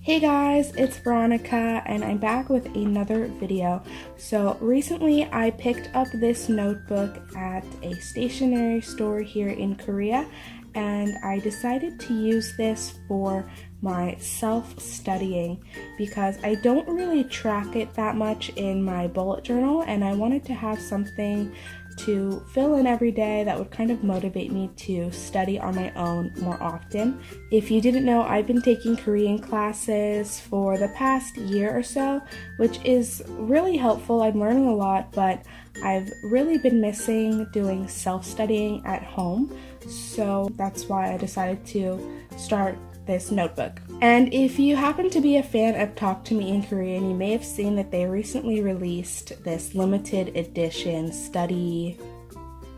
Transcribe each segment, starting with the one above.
Hey guys, it's Veronica and I'm back with another video. So recently I picked up this notebook at a stationery store here in Korea and I decided to use this for my self-studying because I don't really track it that much in my bullet journal and I wanted to have something to fill in every day that would kind of motivate me to study on my own more often. If you didn't know, I've been taking Korean classes for the past year or so, which is really helpful. I'm learning a lot, but I've really been missing doing self-studying at home, so that's why I decided to start this notebook. And if you happen to be a fan of Talk to Me in Korean, you may have seen that they recently released this limited edition study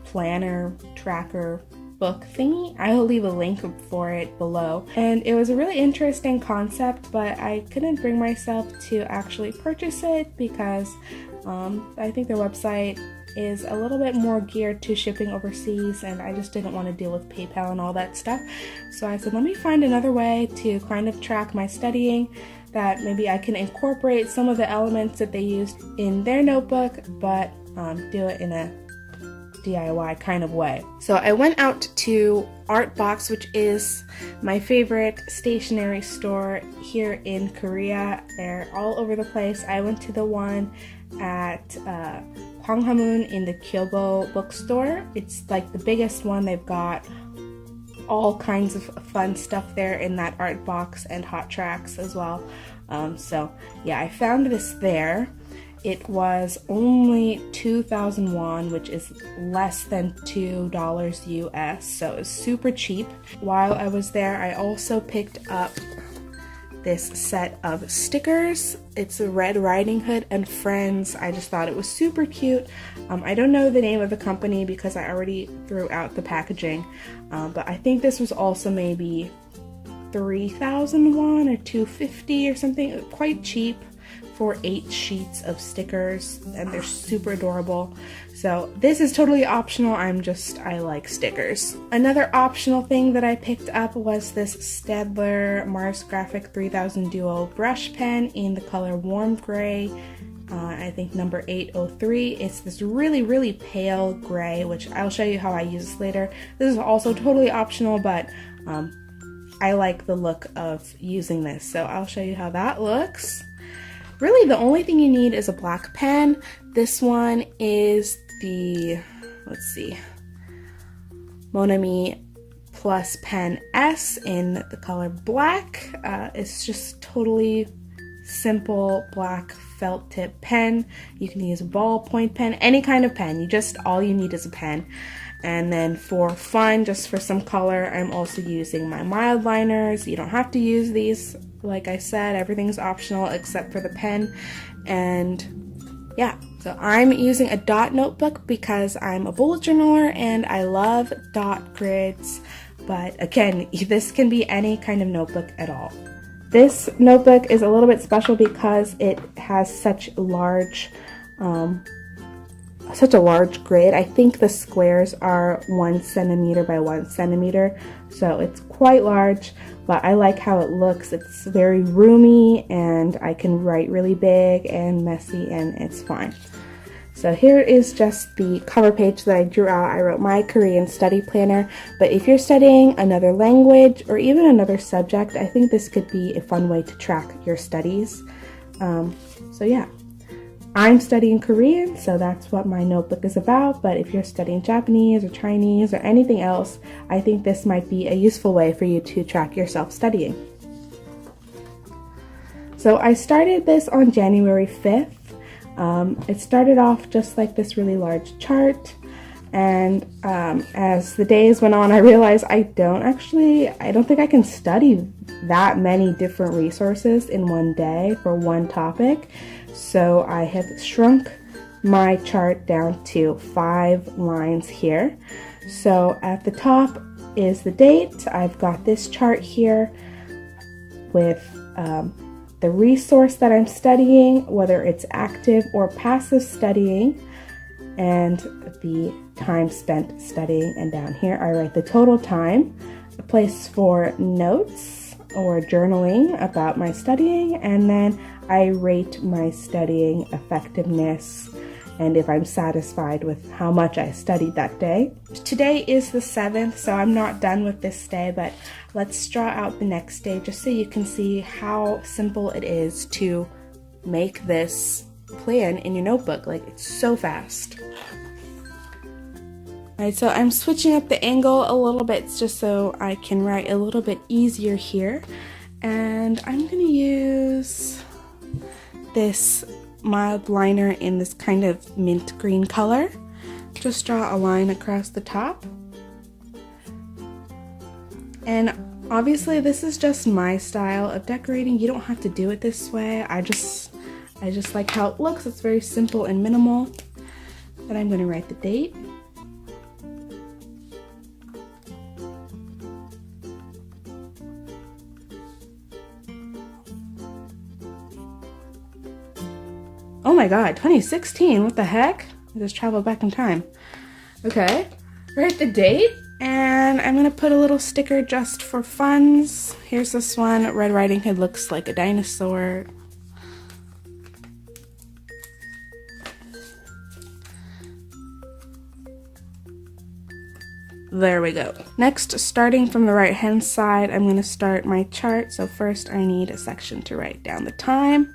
planner tracker book thingy. I will leave a link for it below. And it was a really interesting concept, but I couldn't bring myself to actually purchase it because I think their website is a little bit more geared to shipping overseas and I just didn't want to deal with PayPal and all that stuff. So I said, let me find another way to kind of track my studying that maybe I can incorporate some of the elements that they used in their notebook, but do it in a DIY kind of way. So I went out to Artbox, which is my favorite stationery store here in Korea. They're all over the place. I went to the one at Hwanghamun in the Kyobo bookstore. It's like the biggest one. They've got all kinds of fun stuff there in that art box and hot tracks as well. So yeah, I found this there. It was only 2,000 won, which is less than $2 US, so it was super cheap. While I was there, I also picked up this set of stickers. It's a Red Riding Hood and Friends. I just thought it was super cute. I don't know the name of the company because I already threw out the packaging, but I think this was also maybe 3,000 won or 250 or something, quite cheap for 8 sheets of stickers, and they're super adorable. So this is totally optional. I like stickers. Another optional thing that I picked up was this Staedtler Mars Graphic 3000 Duo brush pen in the color Warm Gray. I think number 803. It's this really pale gray, which I'll show you how I use this later. This is also totally optional, but I like the look of using this, so I'll show you how that looks. Really, the only thing you need is a black pen. This one is the, let's see, Monami Plus Pen S in the color black. It's just totally simple black felt tip pen. You can use a ballpoint pen, any kind of pen. All you need is a pen. And then for fun, just for some color, I'm also using my mild liners. You don't have to use these. Like I said, everything's optional except for the pen. And yeah, so I'm using a dot notebook because I'm a bullet journaler and I love dot grids. But again, this can be any kind of notebook at all. This notebook is a little bit special because it has such a large grid. I think the squares are 1 centimeter by 1 centimeter, so it's quite large, but I like how it looks. It's very roomy and I can write really big and messy and it's fine. So here is just the cover page that I drew out. I wrote my Korean study planner, but if you're studying another language or even another subject, I think this could be a fun way to track your studies. So yeah. I'm studying Korean, so that's what my notebook is about, but if you're studying Japanese or Chinese or anything else, I think this might be a useful way for you to track yourself studying. So I started this on January 5th. It started off just like this really large chart, and as the days went on, I realized I don't think I can study that many different resources in one day for one topic. So I have shrunk my chart down to 5 lines here. So at the top is the date. I've got this chart here with the resource that I'm studying, whether it's active or passive studying, and the time spent studying. And down here I write the total time, a place for notes, or journaling about my studying, and then I rate my studying effectiveness and if I'm satisfied with how much I studied that day. Today is the 7th, so I'm not done with this day, but let's draw out the next day just so you can see how simple it is to make this plan in your notebook. Like, it's so fast. Alright, so I'm switching up the angle a little bit just so I can write a little bit easier here. And I'm going to use this mild liner in this kind of mint green color. Just draw a line across the top. And obviously this is just my style of decorating. You don't have to do it this way. I just like how it looks. It's very simple and minimal. Then I'm going to write the date. Oh my god, 2016, what the heck? I just traveled back in time. Okay, write the date, and I'm gonna put a little sticker just for funs. Here's this one. Red Riding Hood looks like a dinosaur. There we go. Next, starting from the right hand side, I'm gonna start my chart. So first I need a section to write down the time.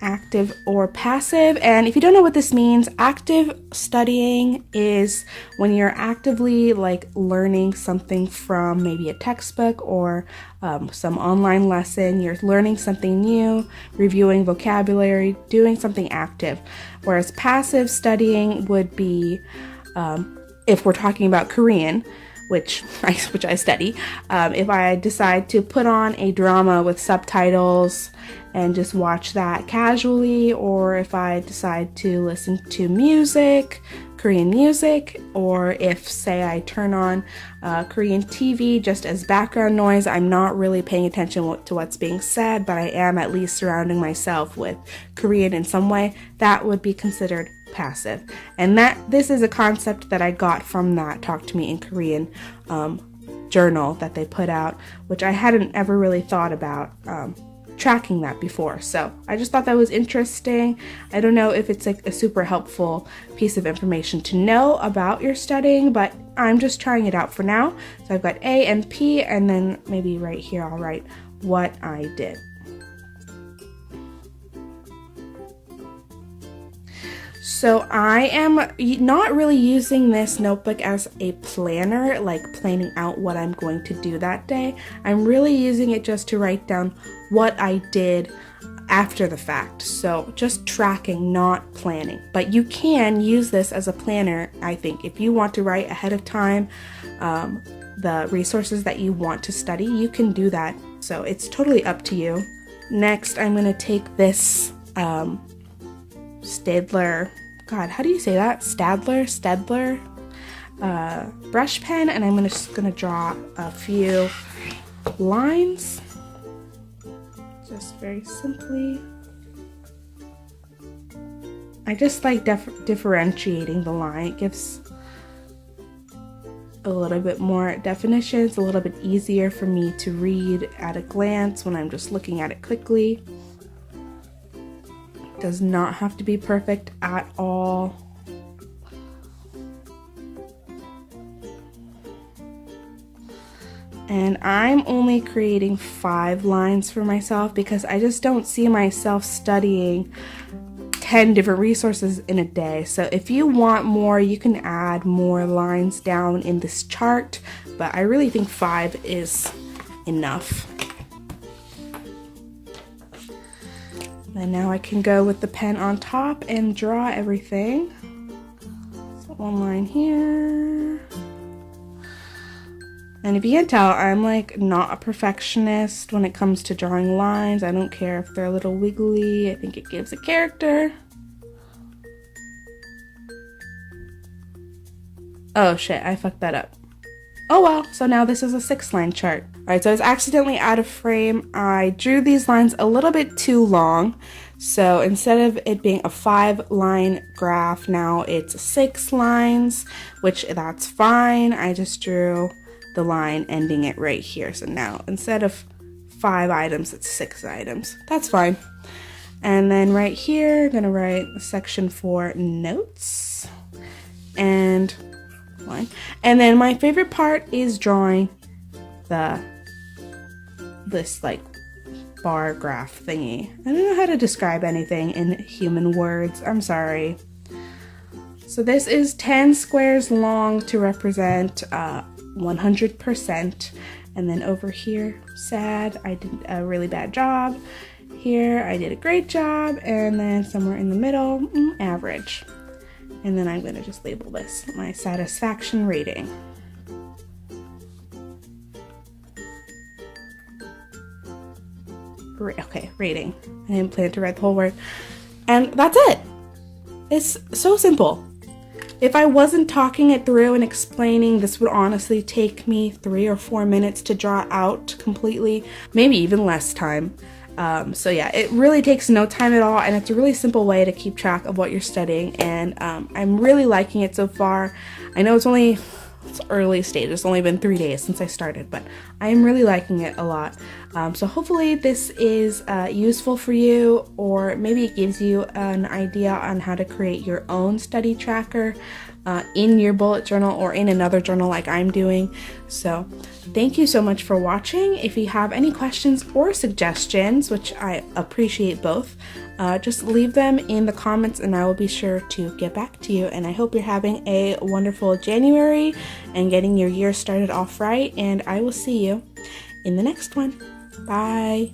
Active or passive. And if you don't know what this means, active studying is when you're actively like learning something from maybe a textbook or some online lesson. You're learning something new, reviewing vocabulary, doing something active. Whereas passive studying would be, if we're talking about Korean, which I study, if I decide to put on a drama with subtitles and just watch that casually, or if I decide to listen to music, Korean music, or if, say, I turn on Korean TV just as background noise, I'm not really paying attention to what's being said, but I am at least surrounding myself with Korean in some way, that would be considered passive. And this is a concept that I got from that Talk to Me in Korean journal that they put out, which I hadn't ever really thought about tracking that before. So I just thought that was interesting. I don't know if it's like a super helpful piece of information to know about your studying, but I'm just trying it out for now. So I've got A and P, and then maybe right here I'll write what I did. So I am not really using this notebook as a planner, like planning out what I'm going to do that day. I'm really using it just to write down what I did after the fact. So just tracking, not planning. But you can use this as a planner, I think. If you want to write ahead of time the resources that you want to study, you can do that. So it's totally up to you. Next, I'm going to take this Stedler, God, how do you say that? Stedler brush pen, and I'm just gonna draw a few lines, just very simply. I just like differentiating the line. It gives a little bit more definition. It's a little bit easier for me to read at a glance when I'm just looking at it quickly. Does not have to be perfect at all. And I'm only creating 5 lines for myself because I just don't see myself studying 10 different resources in a day. So if you want more, you can add more lines down in this chart, but I really think 5 is enough. And now I can go with the pen on top and draw everything. So one line here. And if you can tell, I'm like not a perfectionist when it comes to drawing lines. I don't care if they're a little wiggly. I think it gives a character. Oh shit, I fucked that up. Oh well, so now this is a 6-line chart. Alright, so I was accidentally out of frame. I drew these lines a little bit too long. So instead of it being a 5-line graph, now it's 6 lines, which that's fine. I just drew the line ending it right here. So now instead of 5 items, it's 6 items. That's fine. And then right here, I'm gonna write section for notes and line. And then my favorite part is drawing this like bar graph thingy. I don't know how to describe anything in human words. I'm sorry. So this is 10 squares long to represent 100%. And then over here, sad, I did a really bad job. Here, I did a great job. And then somewhere in the middle, average. And then I'm gonna just label this my satisfaction rating. Okay, rating. I didn't plan to write the whole word. And that's it. It's so simple. If I wasn't talking it through and explaining, this would honestly take me 3 or 4 minutes to draw out completely, maybe even less time. So yeah, it really takes no time at all, and it's a really simple way to keep track of what you're studying, and I'm really liking it so far. I know it's early stage, it's only been 3 days since I started, but I am really liking it a lot. So hopefully this is useful for you, or maybe it gives you an idea on how to create your own study tracker in your bullet journal or in another journal like I'm doing. So thank you so much for watching. If you have any questions or suggestions, which I appreciate both, just leave them in the comments and I will be sure to get back to you. And I hope you're having a wonderful January and getting your year started off right. And I will see you in the next one. Bye.